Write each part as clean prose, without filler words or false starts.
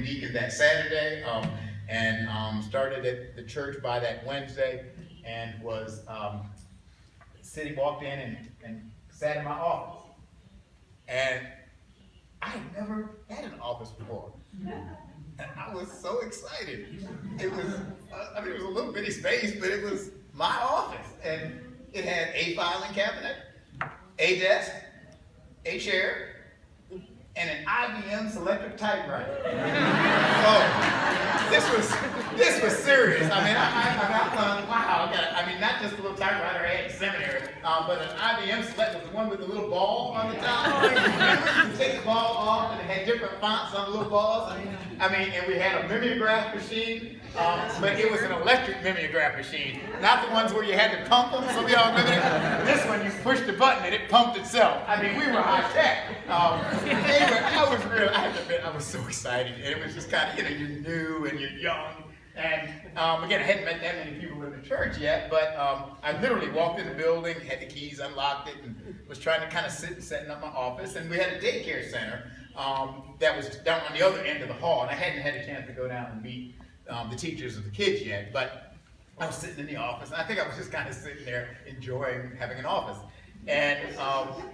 deacon that Saturday, and started at the church by that Wednesday, and was walked in and sat in my office. And I had never had an office before. And I was so excited. It was, it was a little bitty space, but it was my office. And it had a filing cabinet, a desk, a chair, and an IBM selectric typewriter. So this was serious. I mean, I thought, wow, not just a little typewriter I had in seminary, but an IBM select was the one with the little ball on the top. You could take the ball off, and it had different fonts on the little balls. And we had a mimeograph machine, but it was an electric mimeograph machine, not the ones where you had to pump them. Some of y'all remember that? This one, you pushed the button and it pumped itself. We were high tech. Anyway, I have to admit, I was so excited, and it was just kind of, you're new and you're young. And again, I hadn't met that many people in the church yet, but I literally walked in the building, had the keys, unlocked it, and was trying to kind of setting up my office. And we had a daycare center that was down on the other end of the hall, and I hadn't had a chance to go down and meet the teachers of the kids yet, but I was sitting in the office, and I think I was just kind of sitting there enjoying having an office. And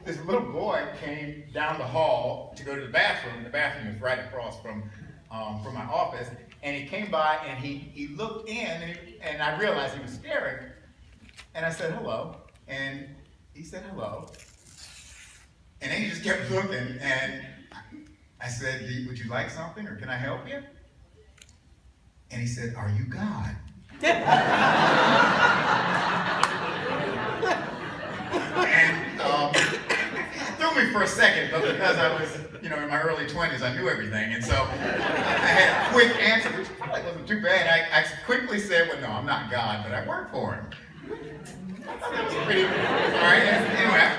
this little boy came down the hall to go to the bathroom. The bathroom is right across from my office. And he came by and he looked in, and I realized he was staring. And I said, hello. And he said, hello. And then he just kept looking. And I said, would you like something, or can I help you? And he said, are you God? And it threw me for a second, but because I was, in my early 20s, I knew everything. And so I had a quick answer, which probably wasn't too bad. I quickly said, well, no, I'm not God, but I work for him. I thought that was pretty good. All right. Anyway,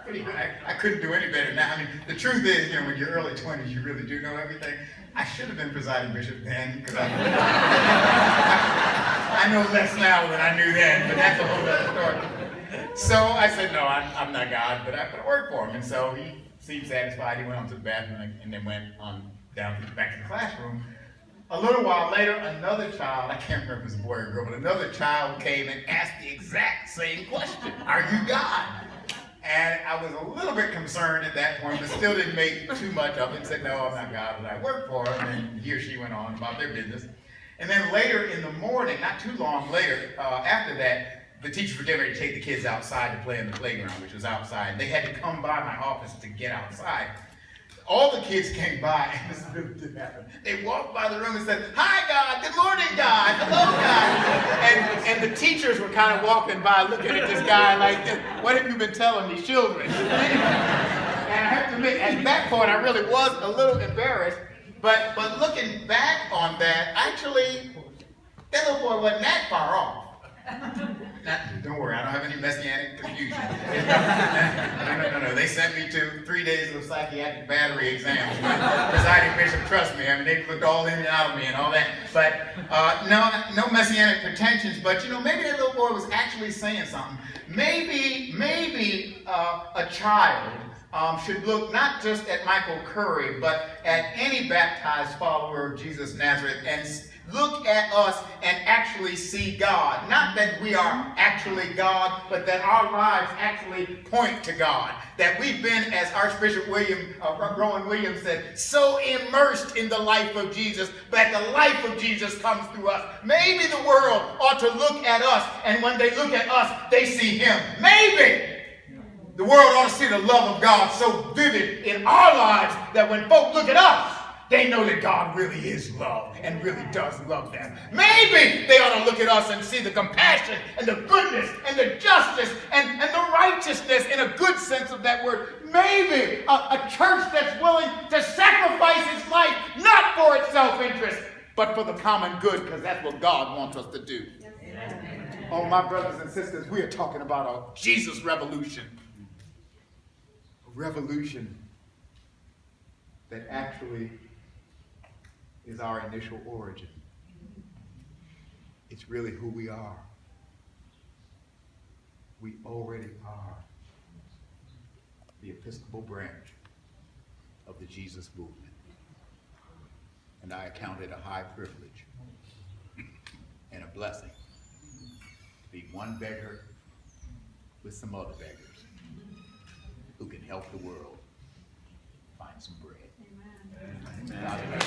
pretty good. I couldn't do any better now. The truth is, when you're early 20s, you really do know everything. I should have been presiding bishop then, because I know less now than I knew then, but that's a whole other story. So I said, no, I'm not God, but I work for him. And so he seemed satisfied. He went on to the bathroom and then went on back to the classroom. A little while later, another child, I can't remember if it was a boy or a girl, but another child came and asked the exact same question. Are you God? And I was a little bit concerned at that point, but still didn't make too much of it and said, no, I'm not God, but I work for him. And he or she went on about their business. And then later in the morning, not too long later, after that, the teachers were getting ready to take the kids outside to play in the playground, which was outside. They had to come by my office to get outside. All the kids came by, and this really did happen. They walked by the room and said, hi, God, good morning, God, hello, God. And the teachers were kind of walking by looking at this guy like, what have you been telling these children? And I have to admit, at that point, I really was a little embarrassed. But looking back on that, actually, that little boy wasn't that far off. Don't worry, I don't have any messianic confusion. No. They sent me to 3 days of psychiatric battery exams. Presiding bishop, trust me. They looked all in and out of me and all that. But no messianic pretensions. But maybe that little boy was actually saying something. Maybe a child should look not just at Michael Curry, but at any baptized follower of Jesus Nazareth and look at us and actually see God. Not that we are actually God, but that our lives actually point to God. That we've been, as Archbishop Rowan Williams said, so immersed in the life of Jesus that the life of Jesus comes through us. Maybe the world ought to look at us, and when they look at us, they see Him. Maybe the world ought to see the love of God so vivid in our lives that when folk look at us, they know that God really is love and really does love them. Maybe they ought to look at us and see the compassion and the goodness and the justice and the righteousness in a good sense of that word. Maybe a church that's willing to sacrifice its life not for its self-interest, but for the common good, because that's what God wants us to do. Amen. Oh, my brothers and sisters, we are talking about a Jesus revolution. A revolution that actually is our initial origin. It's really who we are. We already are the Episcopal branch of the Jesus movement. and I count it a high privilege and a blessing to be one beggar with some other beggars who can help the world find some bread. Amen.